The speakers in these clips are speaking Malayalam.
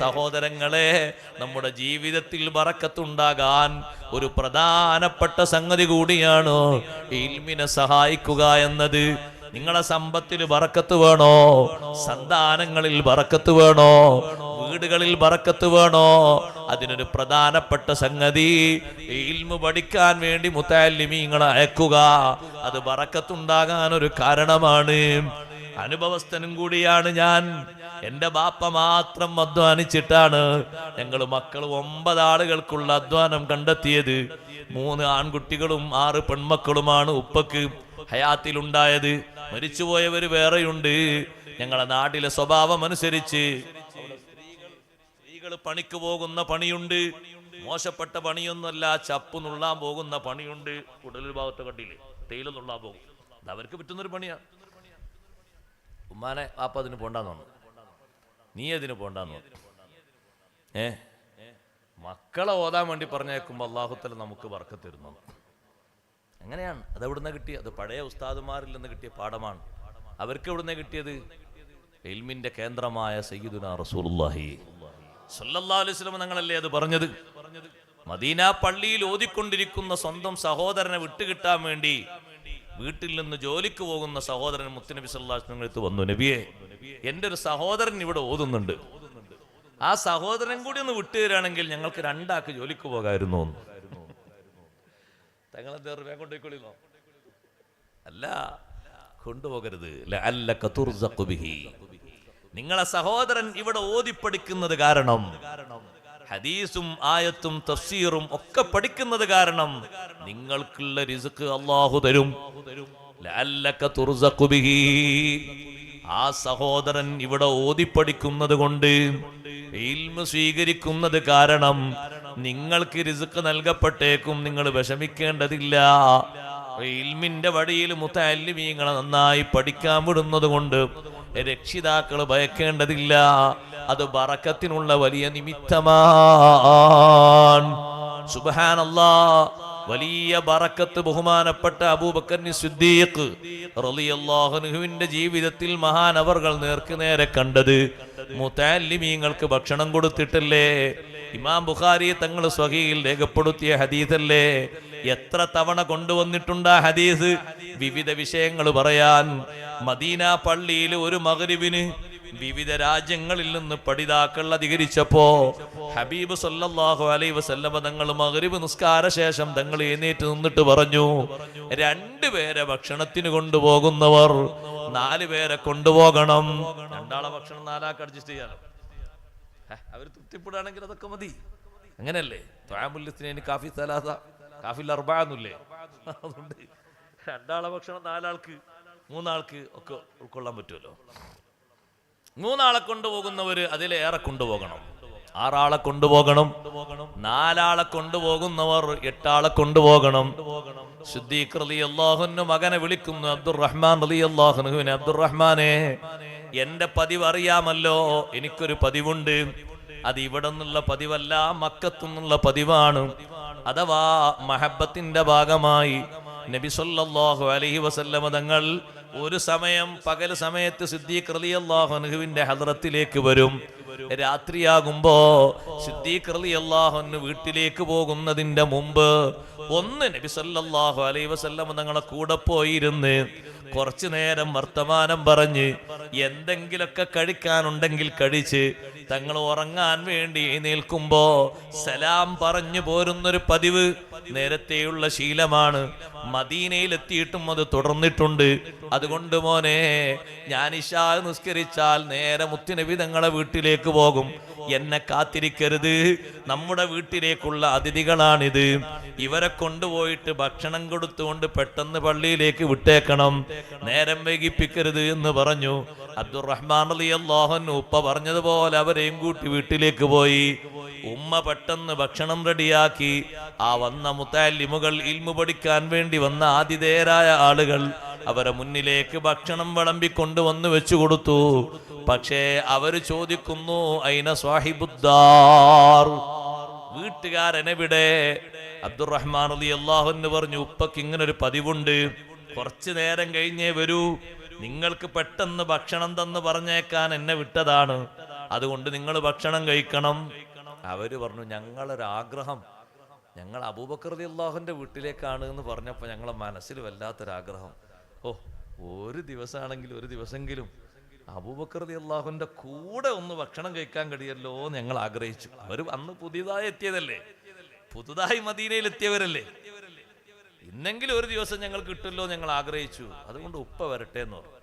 സഹോദരങ്ങളെ, നമ്മുടെ ജീവിതത്തിൽ ബറക്കത്തുണ്ടാകാൻ ഒരു പ്രധാനപ്പെട്ട സംഗതി കൂടിയാണ് ഇൽമിനെ സഹായിക്കുക എന്നത്. നിങ്ങളെ സമ്പത്തിൽ ബറക്കത്ത് വേണോ? സന്താനങ്ങളിൽ ബറക്കത്ത് വേണോ? വീടുകളിൽ ബറക്കത്ത് വേണോ? അതിനൊരു പ്രധാനപ്പെട്ട സംഗതി ഇൽമു പഠിക്കാൻ വേണ്ടി മുതഅല്ലിമീങ്ങളെ അയക്കുക. അത് ബറക്കത്തുണ്ടാകാൻ ഒരു കാരണമാണ്. അനുഭവസ്ഥനും കൂടിയാണ് ഞാൻ. എന്റെ ബാപ്പ മാത്രം അധ്വാനിച്ചിട്ടാണ് ഞങ്ങൾ മക്കൾ 9 ആളുകൾക്കുള്ള അധ്വാനം കണ്ടെത്തിയത്. 3 ആൺകുട്ടികളും 6 പെൺമക്കളുമാണ് ഉപ്പക്ക് ഹയാത്തിലുണ്ടായത്. മരിച്ചുപോയവര് വേറെയുണ്ട്. ഞങ്ങളെ നാട്ടിലെ സ്വഭാവം അനുസരിച്ച് സ്ത്രീകൾ പണിക്ക് പോകുന്ന പണിയുണ്ട്. മോശപ്പെട്ട പണിയൊന്നുമല്ല, ചപ്പ് നുള്ളാൻ പോകുന്ന പണിയുണ്ട്. ഉടൽ ഭാഗത്ത് കണ്ടില്ലേ, തേയില നുള്ളാൻ പോകും. അത് അവർക്ക് പറ്റുന്നൊരു പണിയാണ്. ഉമ്മാനെ വാപ്പ അതിന് പോണ്ടാന്ന് പറഞ്ഞു, നീ അതിന് പോണ്ടാന്ന് പറഞ്ഞു. മക്കളെ ഓതാൻ വേണ്ടി പറഞ്ഞേക്കുമ്പോൾ അല്ലാഹു നമുക്ക് ബർക്കത്ത് തരുന്നു. അങ്ങനെയാണ്. അത് എവിടുന്ന കിട്ടിയ? അത് പഴയ ഉസ്താദുമാരിൽ നിന്ന് കിട്ടിയ പാഠമാണ്. അവർക്ക് എവിടുന്ന കിട്ടിയത്? ഇൽമിന്റെ കേന്ദ്രമായ സയ്യിദുനാ റസൂലുള്ളാഹി സ്വല്ലല്ലാഹു അലൈഹി വസല്ലം തങ്ങളല്ലേ അത് പറഞ്ഞത്. മദീന പള്ളിയിൽ ഓതിക്കൊണ്ടിരിക്കുന്ന സ്വന്തം സഹോദരനെ വിട്ടുകിട്ടാൻ വേണ്ടി വീട്ടിൽ നിന്ന് ജോലിക്ക് പോകുന്ന സഹോദരൻ മുത്തുനബി സല്ലല്ലാഹു അലൈഹി വസല്ലം അടുത്ത് വന്നു, നബിയെ, എൻ്റെ ഒരു സഹോദരൻ ഇവിടെ ഓതുന്നുണ്ട്, ആ സഹോദരൻ കൂടി ഒന്ന് വിട്ടുതരാണെങ്കിൽ ഞങ്ങൾക്ക് 2 ആൾക്ക് ജോലിക്ക് പോകാമായിരുന്നു. തങ്ങളെന്താ വേഗം കൊണ്ടുപോയിക്കൊള്ളിന്നോ? അല്ല, കൊണ്ടുപോകരുത്. ലഅല്ലക തുർസഖു ബിഹി. നിങ്ങളെ സഹോദരൻ ഇവിടെ ഓതിപ്പടിക്കുന്നത് കാരണം, ഹദീസും ആയത്തും തഫ്സീറും ഒക്കെ പഠിക്കുന്നത് കാരണം നിങ്ങൾക്കുള്ള റിസ്ക് അല്ലാഹു തരും. ലഅല്ലക തുർസഖു ബിഹി. ആ സഹോദരൻ ഇവിടെ ഓതിപ്പടിക്കുന്നത് കൊണ്ട്, ഇൽമു സ്വീകരിക്കുന്നത് കാരണം നിങ്ങൾക്ക് റിസ്ക് നൽകപ്പെട്ടേക്കും. നിങ്ങൾ വിഷമിക്കേണ്ടതില്ല. ഇൽമിന്റെ വഴിയിൽ മുതഅല്ലിമീങ്ങളെ നന്നായി പഠിക്കാൻ വിടുന്നത് കൊണ്ട് രക്ഷിതാക്കൾ ഭയക്കേണ്ടതില്ല. അത് ബറക്കത്തിനുള്ള വലിയ നിമിത്തമാണ്. സുബ്ഹാനല്ലാഹ്. വലിയ ബറക്കത്ത് ബഹുമാനപ്പെട്ട അബൂബക്കർ സിദ്ദീഖ് റളിയല്ലാഹു അൻഹുവിന്റെ ജീവിതത്തിൽ മഹാനവർകൾ നേർക്ക് നേരെ കണ്ടത് മുതഅല്ലിമീങ്ങൾക്ക് ഭക്ഷണം കൊടുത്തിട്ടല്ലേ. ഇമാം ബുഖാരി തങ്ങൾ സ്വഹീഹിൽ രേഖപ്പെടുത്തിയ ഹദീസല്ലേ. എത്ര തവണ കൊണ്ടുവന്നിട്ടുണ്ട് ആ ഹദീസ്? വിവിധ വിഷയങ്ങൾ പറയാൻ. മദീന പള്ളിയിൽ ഒരു മഗ്രിബിന് വിവിധ രാജ്യങ്ങളിൽ നിന്ന് പഠിതാക്കൾ അധികരിച്ചപ്പോ ഹബീബ് സല്ലല്ലാഹു അലൈഹി വസല്ലം തങ്ങൾ മഗ്രിബ് നിസ്കാര ശേഷം തങ്ങൾ എഴുന്നേറ്റ് നിന്നിട്ട് പറഞ്ഞു, 2 പേരെ ഭക്ഷണത്തിന് കൊണ്ടുപോകുന്നവർ 4 പേരെ കൊണ്ടുപോകണം. 2 ആളെ ഭക്ഷണം 4 ആൾക്ക് അഡ്ജസ്റ്റ് ചെയ്യാലോ. അവർ തൃപ്തിപ്പെടുകയാണെങ്കിൽ അതൊക്കെ മതി. അങ്ങനെയല്ലേ? ത്വഅമുൽ കാഫി സലാസ കാഫിൽ 4 ഒന്നുമില്ലേ? അതുകൊണ്ട് 2 ആളെ ഭക്ഷണം 4 ആൾക്ക് 3 ആൾക്ക് ഒക്കെ ഉൾക്കൊള്ളാൻ പറ്റുമല്ലോ. 3 ആളെ കൊണ്ടുപോകുന്നവര് അതിലേറെ കൊണ്ടുപോകണം. 6 ആളെ കൊണ്ടുപോകണം. 4 ആളെ കൊണ്ടുപോകുന്നവർ 8 ആളെ കൊണ്ടുപോകണം. സിദ്ദീഖ് റളിയല്ലാഹു അൻഹു മകനെ വിളിക്കുന്നു, അബ്ദുറഹ്മാൻ റളിയല്ലാഹു അൻഹുവിനെ, അബ്ദുറഹ്മാനെ, എന്റെ പതിവ് അറിയാമല്ലോ, എനിക്കൊരു പതിവുണ്ട്. അത് ഇവിടെ നിന്നുള്ള പതിവല്ല, മക്കത്തു നിന്നുള്ള പതിവാണ്. അഥവാ മഹബത്തിന്റെ ഭാഗമായി നബി സല്ലല്ലാഹു അലൈഹി വസല്ലം തങ്ങൾ ഒരു സമയം പകൽ സമയത്ത് സിദ്ദീഖ് റളിയല്ലാഹു അൻഹുവിന്റെ ഹദ്റത്തിലേക്ക് വരും. രാത്രിയാകുമ്പോ സിദ്ദീഖ് റളിയല്ലാഹു അൻഹു വീട്ടിലേക്ക് പോകുന്നതിന്റെ മുമ്പ് ഒന്ന് നബി സല്ലല്ലാഹു അലൈഹി വസല്ലം തങ്ങളെ കൂടെ പോയിരുന്ന് കുറച്ചു നേരം വർത്തമാനം പറഞ്ഞ് എന്തെങ്കിലൊക്കെ കഴിക്കാനുണ്ടെങ്കിൽ കഴിച്ച് തങ്ങൾ ഉറങ്ങാൻ വേണ്ടി എഴുന്നേൽക്കുമ്പോ സലാം പറഞ്ഞു പോരുന്നൊരു പതിവ് നേരത്തെയുള്ള ശീലമാണ്. മദീനയിലെത്തിയിട്ടും അത് തുടർന്നിട്ടുണ്ട്. അതുകൊണ്ട് മോനെ, ഞാൻ ഇശാ നിസ്കരിച്ചാൽ നേരെ മുത്തുനബി തങ്ങളെ വീട്ടിലേക്ക് പോകും. എന്നെ കാത്തിരിക്കരുത്. നമ്മുടെ വീട്ടിലേക്കുള്ള അതിഥികളാണിത്. ഇവരെ കൊണ്ടുപോയിട്ട് ഭക്ഷണം കൊടുത്തുകൊണ്ട് പെട്ടെന്ന് പള്ളിയിലേക്ക് വിട്ടേക്കണം, നേരം വൈകിപ്പിക്കരുത് എന്ന് പറഞ്ഞു. അബ്ദുറഹ്മാൻ റളിയല്ലാഹു അൻഹു ഉപ്പ പറഞ്ഞതുപോലെ അവരെയും കൂട്ടി വീട്ടിലേക്ക് പോയി. ഉമ്മ പെട്ടെന്ന് ഭക്ഷണം റെഡിയാക്കി. ആ വന്ന മുതഅല്ലിമുകൾ, ഇൽമു പഠിക്കാൻ വേണ്ടി വന്ന ആതിഥേയരായ ആളുകൾ, അവരെ മുന്നിലേക്ക് ഭക്ഷണം വിളമ്പിക്കൊണ്ടുവന്ന് വെച്ചു കൊടുത്തു. പക്ഷേ അവര് ചോദിക്കുന്നു, ഐന സ്വാഹിബുദ്ദാർ, വീട്ടുകാരനെവിടെ? അബ്ദുറഹ്മാൻ റളിയല്ലാഹു അൻഹു പറഞ്ഞു, ഉപ്പക്ക് ഇങ്ങനൊരു പതിവുണ്ട്, കുറച്ചു നേരം കഴിഞ്ഞേ വരൂ, നിങ്ങൾക്ക് പെട്ടെന്ന് ഭക്ഷണം തന്ന് പറഞ്ഞേക്കാൻ എന്നെ വിട്ടതാണ്. അതുകൊണ്ട് നിങ്ങൾ ഭക്ഷണം കഴിക്കണം. അവര് പറഞ്ഞു, ഞങ്ങളൊരാഗ്രഹം, ഞങ്ങൾ അബൂബക്കർ റളിയല്ലാഹുവിന്റെ വീട്ടിലേക്കാണ് എന്ന് പറഞ്ഞപ്പോൾ ഞങ്ങളെ മനസ്സിൽ വല്ലാത്തൊരാഗ്രഹം, ഒരു ദിവസമാണെങ്കിലും ഒരു ദിവസമെങ്കിലും അബൂബക്കർ റളിയല്ലാഹുവിന്റെ കൂടെ ഒന്ന് ഭക്ഷണം കഴിക്കാൻ കഴിയല്ലോ എന്ന് ഞങ്ങൾ ആഗ്രഹിച്ചു. അവർ അന്ന് പുതിയതായി എത്തിയതല്ലേ, പുതുതായി മദീനയിൽ എത്തിയവരല്ലേ, ഇന്നെങ്കിലും ഒരു ദിവസം ഞങ്ങൾ കിട്ടുമല്ലോ ഞങ്ങൾ ആഗ്രഹിച്ചു. അതുകൊണ്ട് ഉപ്പ വരട്ടെ എന്ന് പറഞ്ഞു.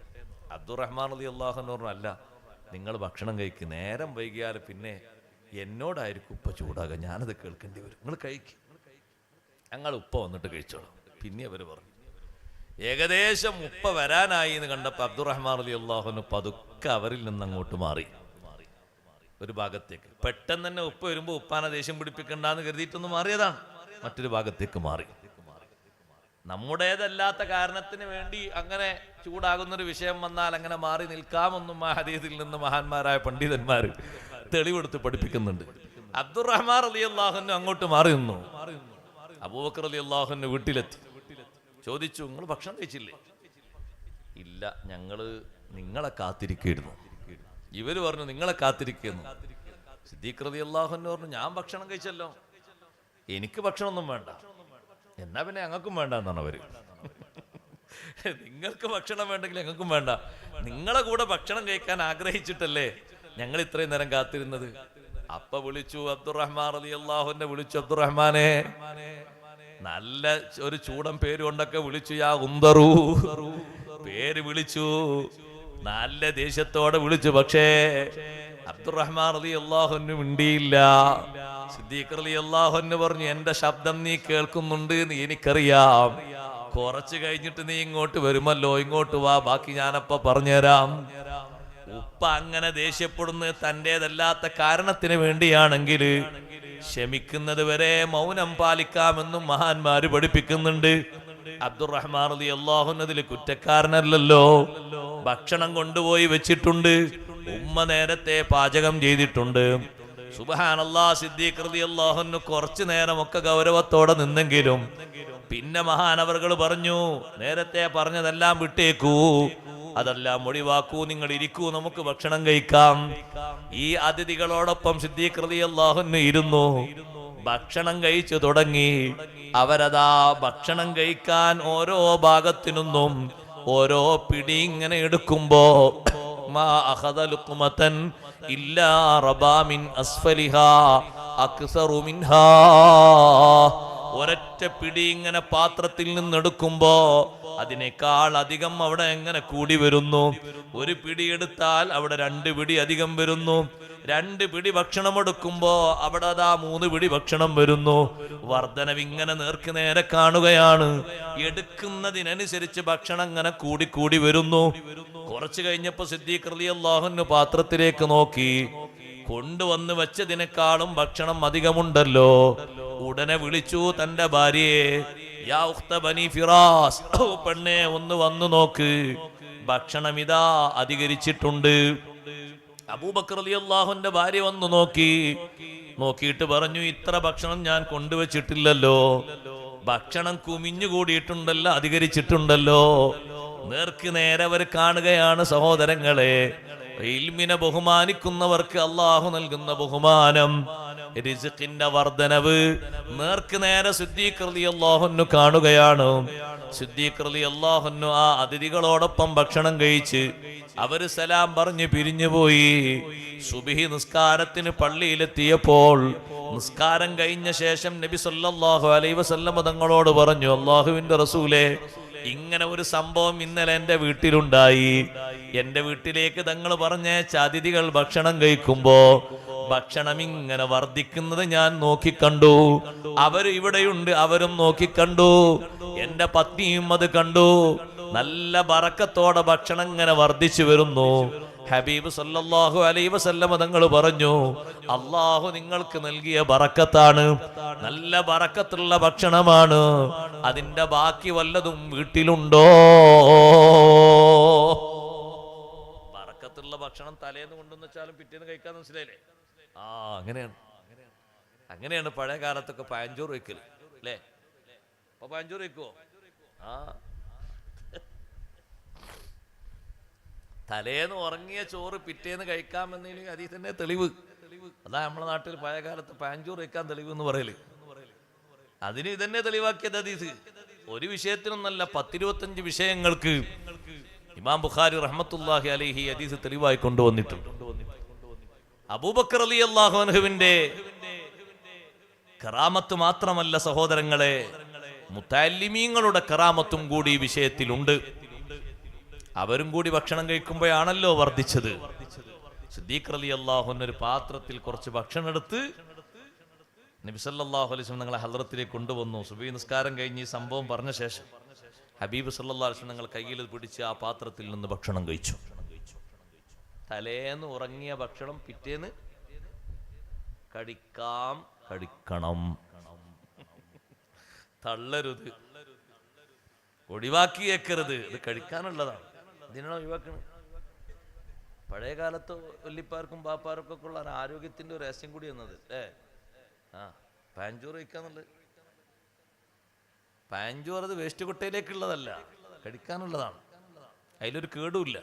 അബ്ദുറഹ്മാൻ റളിയല്ലാഹു അൻഹു പറഞ്ഞു, അല്ല, നിങ്ങൾ ഭക്ഷണം കഴിക്കും, നേരം വൈകിയാൽ പിന്നെ എന്നോടായിരിക്കും ഉപ്പ ചൂടാകുക, ഞാനത് കേൾക്കേണ്ടി വരും, നിങ്ങൾ കഴിക്കും, ഞങ്ങൾ ഉപ്പ വന്നിട്ട് കഴിച്ചോളാം. പിന്നെ അവർ പറഞ്ഞു. ഏകദേശം ഉപ്പ വരാനായി എന്ന് കണ്ടപ്പോൾ അബ്ദുറഹ്മാൻ റളിയല്ലാഹു അൻഹു പതുക്കെ അവരിൽ നിന്ന് അങ്ങോട്ട് മാറി ഒരു ഭാഗത്തേക്ക്. പെട്ടെന്ന് തന്നെ ഉപ്പ വരുമ്പോൾ ഉപ്പാനെ ദേഷ്യം പിടിപ്പിക്കണ്ടെന്ന് കരുതിയിട്ടൊന്ന് മാറിയതാണ്, മറ്റൊരു ഭാഗത്തേക്ക് മാറി. നമ്മുടേതല്ലാത്ത കാരണത്തിന് വേണ്ടി അങ്ങനെ ചൂടാകുന്നൊരു വിഷയം വന്നാൽ അങ്ങനെ മാറി നിൽക്കാമെന്നും ആ ഹദീസിൽ നിന്ന് മഹാന്മാരായ പണ്ഡിതന്മാർ തെളിവെടുത്ത് പഠിപ്പിക്കുന്നുണ്ട്. അബ്ദുറഹ്മാൻ റളിയല്ലാഹു അൻഹു അങ്ങോട്ട് മാറി നിന്നു. അബൂബക്കർ റളിയല്ലാഹു അൻഹു വീട്ടിലെത്തി. ചോദിച്ചു, നിങ്ങൾ ഭക്ഷണം കഴിച്ചില്ലേ? ഇല്ല, ഞങ്ങള് നിങ്ങളെ കാത്തിരിക്കുന്നു. ഇവര് പറഞ്ഞു, നിങ്ങളെ കാത്തിരിക്കുന്നു. സിദ്ദീഖ് റളിയല്ലാഹു അൻഹു പറഞ്ഞു, ഞാൻ ഭക്ഷണം കഴിച്ചല്ലോ, എനിക്ക് ഭക്ഷണമൊന്നും വേണ്ട. എന്നാ പിന്നെ ഞങ്ങൾക്കും വേണ്ട എന്നാണ് അവര്. നിങ്ങൾക്ക് ഭക്ഷണം വേണ്ടെങ്കിൽ ഞങ്ങൾക്കും വേണ്ട, നിങ്ങളെ കൂടെ ഭക്ഷണം കഴിക്കാൻ ആഗ്രഹിച്ചിട്ടല്ലേ ഞങ്ങൾ ഇത്രയും നേരം കാത്തിരുന്നത്. അപ്പ വിളിച്ചു, അബ്ദുറഹ്മാൻ റളിയല്ലാഹു അൻഹു വിളിച്ചു, അബ്ദുറഹ്മാനെ, നല്ല ഒരു ചൂടൻ പേര് കൊണ്ടൊക്കെ വിളിച്ചു, യാ ഉംദറു, പേര് വിളിച്ചു, നല്ല ദേഷ്യത്തോടെ വിളിച്ചു. പക്ഷേ അബ്ദുറഹ്മാൻ റളിയല്ലാഹു അൻഹു മിണ്ടിയില്ല. സിദ്ദീഖ് റളിയല്ലാഹു അൻഹു പറഞ്ഞു, എന്റെ ശബ്ദം നീ കേൾക്കുന്നുണ്ട് എന്ന് എനിക്കറിയാം, കുറച്ച് കഴിഞ്ഞിട്ട് നീ ഇങ്ങോട്ട് വരുമല്ലോ, ഇങ്ങോട്ട് വാ, ബാക്കി ഞാനപ്പ പറഞ്ഞുതരാം. ഉപ്പ അങ്ങനെ ദേഷ്യപ്പെടുന്നത് തൻ്റെതല്ലാത്ത കാരണത്തിന് വേണ്ടിയാണെങ്കിൽ ക്ഷമിക്കുന്നത് വരെ മൗനം പാലിക്കാമെന്നും മഹാന്മാര് പഠിപ്പിക്കുന്നുണ്ട്. അബ്ദുറഹ്മാൻ റളിയല്ലാഹു അൻഹു അതിൽ കുറ്റക്കാരനല്ലല്ലോ. ഭക്ഷണം കൊണ്ടുപോയി വെച്ചിട്ടുണ്ട്, ഉമ്മ നേരത്തെ പാചകം ചെയ്തിട്ടുണ്ട്. സുബ്ഹാനല്ലാഹ്, സിദ്ദീഖ് റളിയല്ലാഹു അൻഹു കുറച്ചു നേരമൊക്കെ ഗൗരവത്തോടെ നിന്നെങ്കിലും പിന്നെ മഹാനവറുകൾ പറഞ്ഞു, നേരത്തെ പറഞ്ഞതെല്ലാം വിട്ടേക്കൂ, അതെല്ലാം ഒഴിവാക്കൂ, നിങ്ങൾ ഇരിക്കൂ, നമുക്ക് ഭക്ഷണം കഴിക്കാം. ഈ അതിഥികളോടൊപ്പം സിദ്ദീഖ് റളിയല്ലാഹു അൻഹു ഇരുന്നു. ഭക്ഷണം കഴിച്ചു തുടങ്ങി. അവരതാ ഭക്ഷണം കഴിക്കാൻ ഓരോ ഭാഗത്തിനും ഓരോ പിടി ഇങ്ങനെ എടുക്കുമ്പോ മാ അഖദ ലുഖ്മതൻ ഇല്ലാ റബാ മിൻ അസ്ഫലിഹാ അക്സറു മിൻഹാ. ഒരൊറ്റ പിടി ഇങ്ങനെ പാത്രത്തിൽ നിന്നെടുക്കുമ്പോ അതിനേക്കാൾ അധികം അവിടെ എങ്ങനെ കൂടി വരുന്നു. ഒരു പിടി എടുത്താൽ അവിടെ 2 പിടി അധികം വരുന്നു. 2 പിടി ഭക്ഷണം എടുക്കുമ്പോ അവിടെ അതാ 3 പിടി ഭക്ഷണം വരുന്നു. വർധനവ് ഇങ്ങനെ നേർക്ക് നേരെ കാണുകയാണ്. എടുക്കുന്നതിനനുസരിച്ച് ഭക്ഷണം ഇങ്ങനെ കൂടി കൂടി വരുന്നു. കുറച്ചു കഴിഞ്ഞപ്പോ സിദ്ദീഖ് റളിയല്ലാഹു അൻഹു പാത്രത്തിലേക്ക് നോക്കി. കൊണ്ടുവന്ന് വെച്ചതിനേക്കാളും ഭക്ഷണം അധികമുണ്ടല്ലോ. ഉടനെ വിളിച്ചു തന്റെ ഭാര്യയെ, യാ ഉഖ്ത ബനി ഫിറാസ്, പെണ്ണെ ഒന്ന് വന്നു നോക്ക്, ഭക്ഷണം ഇതാ അധികരിച്ചിട്ടുണ്ട്. അബൂബക്കർ റളിയല്ലാഹുവിന്റെ ഭാര്യ വന്നു നോക്കിയിട്ട് പറഞ്ഞു, ഇത്ര ഭക്ഷണം ഞാൻ കൊണ്ടുവച്ചിട്ടില്ലല്ലോ, ഭക്ഷണം കുമിഞ്ഞുകൂടിയിട്ടുണ്ടല്ലോ, അധികരിച്ചിട്ടുണ്ടല്ലോ. നേർക്ക് നേരെ അവർ കാണുകയാണ്. സഹോദരങ്ങളെ, ഇൽമിനെ ബഹുമാനിക്കുന്നവർക്ക് അള്ളാഹു നൽകുന്ന ബഹുമാനം, റിസ്ഖിന്റെ വർധനവ് നേർക്ക് നേരെ സിദ്ദീഖ് റളിയല്ലാഹു അൻഹു കാണുകയാണ്. സിദ്ദീഖ് റളിയല്ലാഹു അൻഹു ആ അതിഥികളോടൊപ്പം ഭക്ഷണം കഴിച്ച് അവര് സലാം പറഞ്ഞ് പിരിഞ്ഞുപോയി. സുബ്ഹി നിസ്കാരത്തിന് പള്ളിയിലെത്തിയപ്പോൾ നിസ്കാരം കഴിഞ്ഞ ശേഷം നബി സല്ലല്ലാഹു അലൈഹി വസല്ലം തങ്ങളോട് പറഞ്ഞു, അല്ലാഹുവിന്റെ റസൂലേ, ഇങ്ങനെ ഒരു സംഭവം ഇന്നലെ എന്റെ വീട്ടിലുണ്ടായി. എന്റെ വീട്ടിലേക്ക് തങ്ങൾ പറഞ്ഞയച്ച അതിഥികൾ ഭക്ഷണം കഴിക്കുമ്പോ ഭക്ഷണം ഇങ്ങനെ വർദ്ധിക്കുന്നത് ഞാൻ നോക്കിക്കണ്ടു. അവര് ഇവിടെയുണ്ട്, അവരും നോക്കിക്കണ്ടു. എന്റെ പത്നിയും അത് കണ്ടു. നല്ല ബറക്കത്തോടെ ഭക്ഷണം ഇങ്ങനെ വർദ്ധിച്ചു വരുന്നു. ഹബീബ് സല്ലല്ലാഹു അലൈഹി വസല്ലം തങ്ങൾ പറഞ്ഞു, അള്ളാഹു നിങ്ങൾക്ക് നൽകിയ ബറക്കത്താണ്, നല്ല ബറക്കത്തുള്ള ഭക്ഷണമാണ്. അതിന്റെ ബാക്കി വല്ലതും വീട്ടിലുണ്ടോ? ബറക്കത്തുള്ള ഭക്ഷണം തലേന്ന് കൊണ്ടുവന്ന് വെച്ചാലും പിറ്റേന്ന് കഴിക്കാൻ മനസ്സിലായില്ലേ? അങ്ങനെയാണ് പഴയ കാലത്തൊക്കെ പഴഞ്ചോറ് വെക്കല് അല്ലേ? അപ്പൊ പഴഞ്ചോറ് വെക്കുവോ? തലേന്ന് ഉറങ്ങിയ ചോറ് പിറ്റേന്ന് കഴിക്കാമെന്നതിന് അതിൽ തന്നെ തെളിവ്. അതാ നമ്മുടെ നാട്ടിൽ പഴയ കാലത്ത് പാഞ്ചൂർ വയ്ക്കാൻ തെളിവ് എന്ന് പറയല്. അതിന് ഇതന്നെ തെളിവാക്കിയത് ഹദീസ്. ഒരു വിഷയത്തിനൊന്നല്ല, 10-25 വിഷയങ്ങൾക്ക് ഇമാം ബുഖാരി റഹ്മത്തുള്ളാഹി അലൈഹി ഹദീസ് തെളിവായി കൊണ്ടുവന്നിട്ടുണ്ട്. അബൂബക്കർ റളിയല്ലാഹു അൻഹുവിന്റെ കറാമത്ത് മാത്രമല്ല സഹോദരങ്ങളെ, മുത്തഅല്ലിമീങ്ങളുടെ കറാമത്തും കൂടി ഈ വിഷയത്തിലുണ്ട്. അവരും കൂടി ഭക്ഷണം കഴിക്കുമ്പോഴാണല്ലോ വർദ്ധിച്ചത്. സിദ്ദീഖ് റളിയല്ലാഹു അൻഹു ഒരു പാത്രത്തിൽ കുറച്ച് ഭക്ഷണം എടുത്ത് നബി സല്ലല്ലാഹു അലൈഹി വസല്ലം ഞങ്ങളെ ഹദ്റത്തിലേക്ക് കൊണ്ടുവന്നു. സുബഹി നിസ്കാരം കഴിഞ്ഞ് ഈ സംഭവം പറഞ്ഞ ശേഷം ഹബീബ് സല്ലല്ലാഹു അലൈഹി വസല്ലം ഞങ്ങൾ കയ്യിൽ പിടിച്ച് ആ പാത്രത്തിൽ നിന്ന് ഭക്ഷണം കഴിച്ചു. തലേന്ന് ഉറങ്ങിയ ഭക്ഷണം പിറ്റേന്ന് കഴിക്കണം. തള്ളരുത്, ഒഴിവാക്കി വെക്കരുത്. ഇത് കഴിക്കാനുള്ളതാണ്. ഇതിനാണ് ഒഴിവാക്കുന്നത്. പഴയ കാലത്ത് വല്ലിപ്പാർക്കും ബാപ്പാർക്കും ഒക്കെ ഉള്ള ആരോഗ്യത്തിന്റെ ഒരു രഹസ്യം കൂടി എന്നത് പാഞ്ചോറ് കഴിക്കാന്നുള്ളത്. പാഞ്ചോറ് അത് വേസ്റ്റ് കുട്ടയിലേക്കുള്ളതല്ല, കഴിക്കാനുള്ളതാണ്. അതിലൊരു കേടുമില്ല.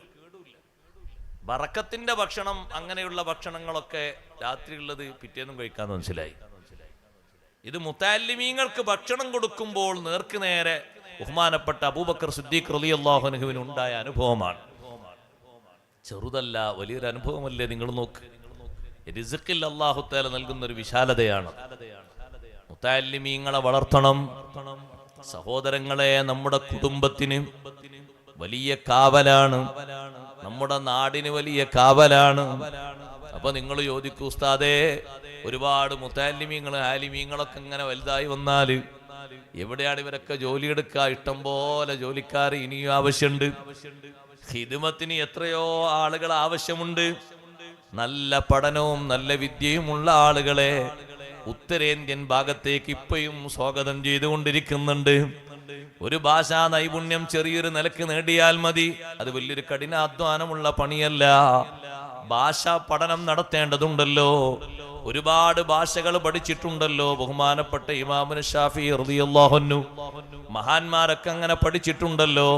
ബറക്കത്തിന്റെ ഭക്ഷണം, അങ്ങനെയുള്ള ഭക്ഷണങ്ങളൊക്കെ രാത്രിയുള്ളത് പിറ്റേന്നും കഴിക്കാന്ന് മനസ്സിലായി. ഇത് മുത്തഅല്ലിമീങ്ങൾക്ക് ഭക്ഷണം കൊടുക്കുമ്പോൾ നേർക്ക് നേരെ ബഹുമാനപ്പെട്ട അബൂബക്കർ സിദ്ദീഖ് റളിയല്ലാഹു അൻഹുവിന് ഉണ്ടായ അനുഭവമാണ്. ചെറുതല്ല, വലിയൊരു അനുഭവമല്ലേ? നിങ്ങൾ നോക്ക്, റിസ്ഖിൽ അല്ലാഹു തആല നൽകുന്ന ഒരു വിശാലതയാണ്. മുത്തഅല്ലിമീങ്ങളെ വളർത്തണം. സഹോദരങ്ങളെ, നമ്മുടെ കുടുംബത്തിന് വലിയ കാവലാണ്, നമ്മുടെ നാടിന് വലിയ കാവലാണ്. അപ്പൊ നിങ്ങൾ ചോദിക്കൂ, ഉസ്താദേ, ഒരുപാട് മുത്തഅല്ലിമീങ്ങൾ ആലിമീങ്ങളൊക്കെ ഇങ്ങനെ വലുതായി വന്നാല് എവിടെയാണ് ഇവരൊക്കെ ജോലിയെടുക്കുക? ഇഷ്ടം പോലെ ജോലിക്കാർ ഇനിയും ആവശ്യമുണ്ട്. ഖിദ്മത്തിന് എത്രയോ ആളുകൾ ആവശ്യമുണ്ട്. നല്ല പഠനവും നല്ല വിദ്യയുമുള്ള ആളുകളെ ഉത്തരേന്ത്യൻ ഭാഗത്തേക്ക് ഇപ്പോഴും സ്വാഗതം ചെയ്തുകൊണ്ടിരിക്കുന്നുണ്ട്. ഒരു ഭാഷാ നൈപുണ്യം ചെറിയൊരു നിലക്ക് നേടിയാൽ മതി. അത് വലിയൊരു കഠിനാധ്വാനമുള്ള പണിയല്ല. ഭാഷാ പഠനം നടത്തേണ്ടതുണ്ടല്ലോ. ഒരുപാട് ഭാഷകൾ പഠിച്ചിട്ടുണ്ടല്ലോ. ബഹുമാനപ്പെട്ട ഇമാമുന ശാഫിഈ റളിയല്ലാഹു അൻഹു, മഹാന്മാരൊക്കെ അങ്ങനെ പഠിച്ചിട്ടുണ്ടല്ലോ.